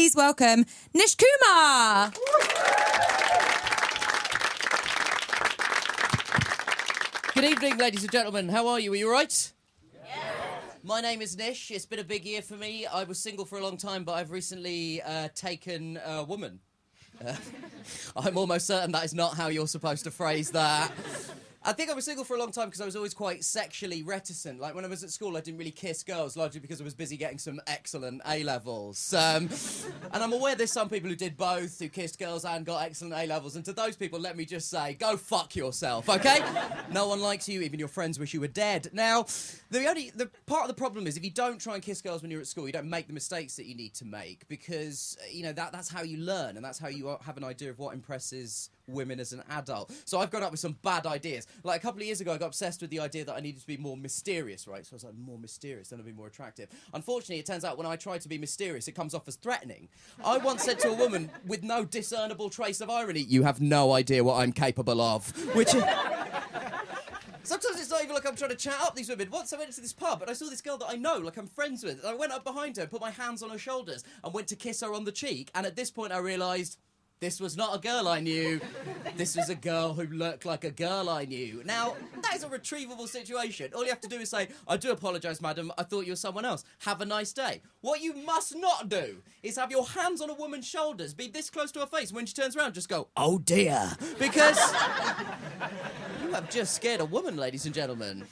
please welcome Nish Kumar. Good evening, ladies and gentlemen. How are you? Are you all right? Yes. My name is Nish. It's been a big year for me. I was single for a long time, but I've recently taken a woman. I'm almost certain that is not how you're supposed to phrase that. I think I was single for a long time because I was always quite sexually reticent. Like, when I was at school, I didn't really kiss girls, largely because I was busy getting some excellent A-levels. And I'm aware there's some people who did both, who kissed girls and got excellent A-levels. And to those people, let me just say, go fuck yourself, okay? No one likes you, even your friends wish you were dead. Now, the part of the problem is if you don't try and kiss girls when you're at school, you don't make the mistakes that you need to make because, you know, that's how you learn and that's how you have an idea of what impresses women as an adult. So I've gone up with some bad ideas. Like, a couple of years ago, I got obsessed with the idea that I needed to be more mysterious, right? So I was like, more mysterious, then I'll be more attractive. Unfortunately, it turns out when I try to be mysterious, it comes off as threatening. I once said to a woman with no discernible trace of irony, "You have no idea what I'm capable of," which... Sometimes it's not even like I'm trying to chat up these women. Once I went to this pub and I saw this girl that I know, like I'm friends with, and I went up behind her and put my hands on her shoulders and went to kiss her on the cheek, and at this point I realised this was not a girl I knew. This was a girl who looked like a girl I knew. Now, that is a retrievable situation. All you have to do is say, "I do apologise, madam, I thought you were someone else. Have a nice day." What you must not do is have your hands on a woman's shoulders, be this close to her face, and when she turns around, just go, "Oh dear," because you have just scared a woman, ladies and gentlemen.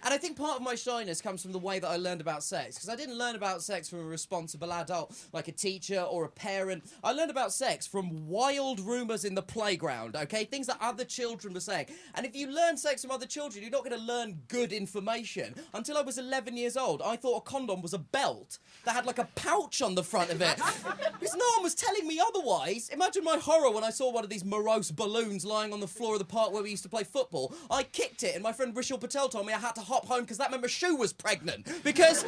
And I think part of my shyness comes from the way that I learned about sex. Because I didn't learn about sex from a responsible adult, like a teacher or a parent. I learned about sex from wild rumours in the playground, okay? Things that other children were saying. And if you learn sex from other children, you're not going to learn good information. Until I was 11 years old, I thought a condom was a belt that had like a pouch on the front of it. Because no one was telling me otherwise. Imagine my horror when I saw one of these morose balloons lying on the floor of the park where we used to play football. I kicked it, and my friend Rishal Patel told me I had to hop home because that meant my shoe was pregnant, because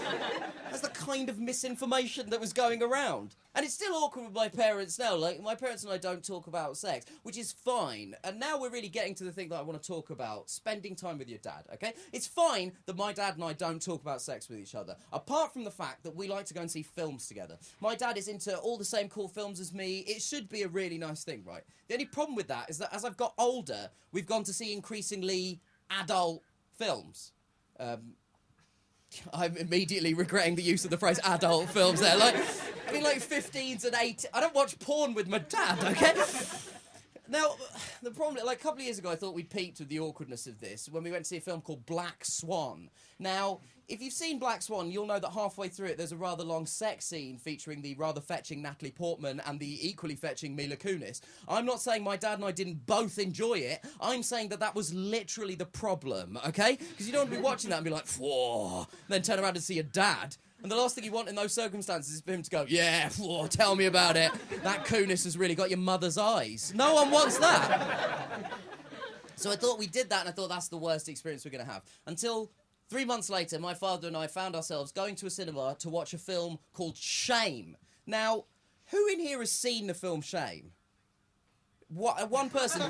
that's the kind of misinformation that was going around. And it's still awkward with my parents now. Like, my parents and I don't talk about sex, which is fine. And now we're really getting to the thing that I want to talk about, spending time with your dad, okay? It's fine that my dad and I don't talk about sex with each other, apart from the fact that we like to go and see films together. My dad is into all the same cool films as me. It should be a really nice thing, right? The only problem with that is that as I've got older, we've gone to see increasingly adult films. I'm immediately regretting the use of the phrase adult films there. Like 15s and 8. I don't watch porn with my dad, okay? Now, the problem, like a couple of years ago, I thought we'd peaked with the awkwardness of this when we went to see a film called Black Swan. Now, if you've seen Black Swan, you'll know that halfway through it, there's a rather long sex scene featuring the rather fetching Natalie Portman and the equally fetching Mila Kunis. I'm not saying my dad and I didn't both enjoy it. I'm saying that that was literally the problem, okay? Because you don't want to be watching that and be like, whoa, then turn around and see your dad. And the last thing you want in those circumstances is for him to go, "Yeah, whoa, tell me about it. That Kunis has really got your mother's eyes." No one wants that. So I thought we did that, and I thought that's the worst experience we're going to have. Until 3 months later, my father and I found ourselves going to a cinema to watch a film called Shame. Now, who in here has seen the film Shame? What, one person,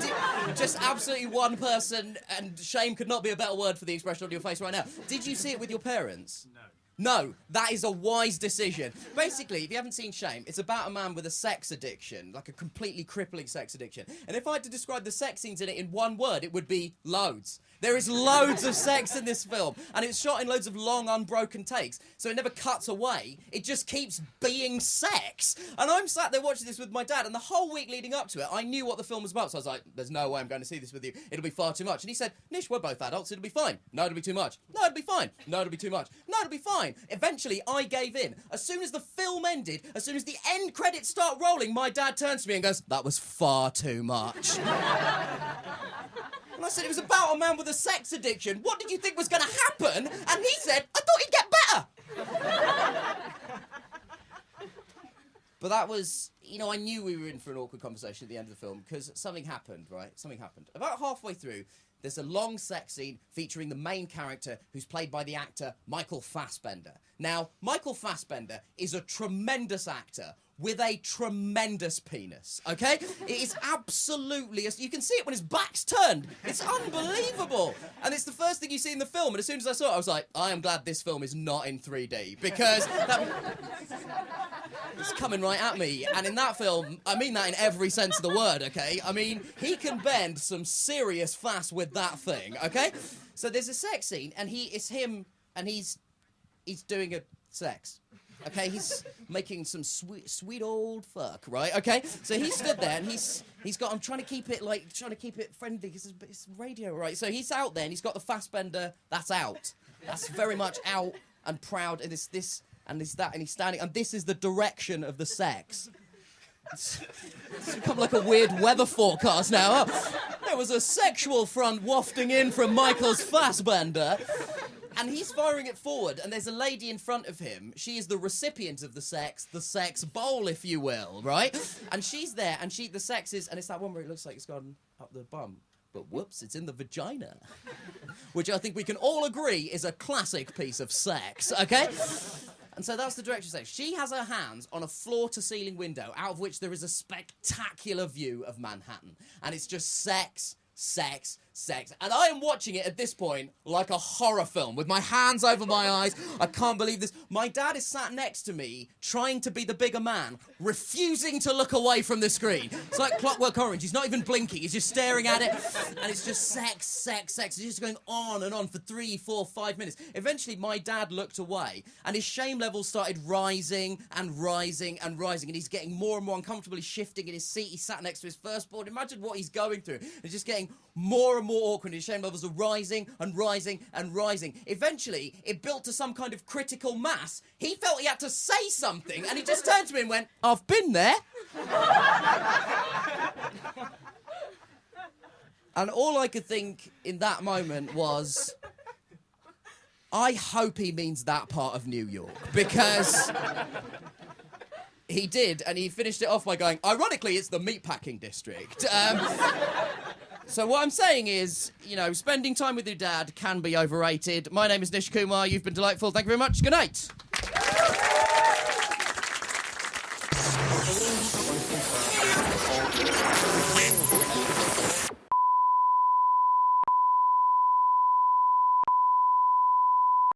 just absolutely one person, and shame could not be a better word for the expression on your face right now. Did you see it with your parents? No. No, that is a wise decision. Basically, if you haven't seen Shame, it's about a man with a sex addiction, like a completely crippling sex addiction. And if I had to describe the sex scenes in it in one word, it would be loads. There is loads of sex in this film, and it's shot in loads of long, unbroken takes, so it never cuts away. It just keeps being sex. And I'm sat there watching this with my dad, and the whole week leading up to it, I knew what the film was about, so I was like, "There's no way I'm going to see this with you. It'll be far too much." And he said, "Nish, we're both adults, it'll be fine." "No, it'll be too much." "No, it'll be fine." "No, it'll be too much." "No, it'll be fine." Eventually, I gave in. As soon as the film ended, as soon as the end credits start rolling, my dad turns to me and goes, "That was far too much." And I said, "It was about a man with a sex addiction. What did you think was going to happen?" And he said, "I thought he'd get better." But that was, you know, I knew we were in for an awkward conversation at the end of the film because something happened, right? Something happened. About halfway through, there's a long sex scene featuring the main character who's played by the actor Michael Fassbender. Now, Michael Fassbender is a tremendous actor, with a tremendous penis, okay? It is absolutely... You can see it when his back's turned. It's unbelievable. And it's the first thing you see in the film, and as soon as I saw it, I was like, I am glad this film is not in 3D, because it's coming right at me. And in that film, I mean that in every sense of the word, okay? I mean, he can bend some serious fast with that thing, okay? So there's a sex scene, and it's him, and he's doing a sex. Okay, he's making some sweet old fuck, right? Okay, so he stood there and he's got. I'm trying to keep it friendly because it's radio, right? So he's out there and he's got the Fassbender. That's out. That's very much out and proud. And it's this and it's that and he's standing. And this is the direction of the sex. It's become like a weird weather forecast now. Oh, there was a sexual front wafting in from Michael's Fassbender. And he's firing it forward, and there's a lady in front of him. She is the recipient of the sex bowl, if you will, right? And she's there, and the sex is, and it's that one where it looks like it's gone up the bum. But whoops, it's in the vagina. Which I think we can all agree is a classic piece of sex, okay? And so that's the direction of sex. She has her hands on a floor-to-ceiling window, out of which there is a spectacular view of Manhattan. And it's just sex. And I am watching it at this point like a horror film with my hands over my eyes. I can't believe this. My dad is sat next to me trying to be the bigger man, refusing to look away from the screen. It's like Clockwork Orange. He's not even blinking. He's just staring at it. And it's just sex. It's just going on and on for 3, 4, 5 minutes. Eventually, my dad looked away and his shame levels started rising. And he's getting more and more uncomfortable. He's shifting in his seat. He sat next to his firstborn. Imagine what he's going through. It's just getting more and more awkward. His shame levels are rising. Eventually, it built to some kind of critical mass. He felt he had to say something, and he just turned to me and went, "I've been there." And all I could think in that moment was, I hope he means that part of New York, because he did, and he finished it off by going, ironically, it's the meatpacking district. So what I'm saying is, spending time with your dad can be overrated. My name is Nish Kumar. You've been delightful. Thank you very much. Good night.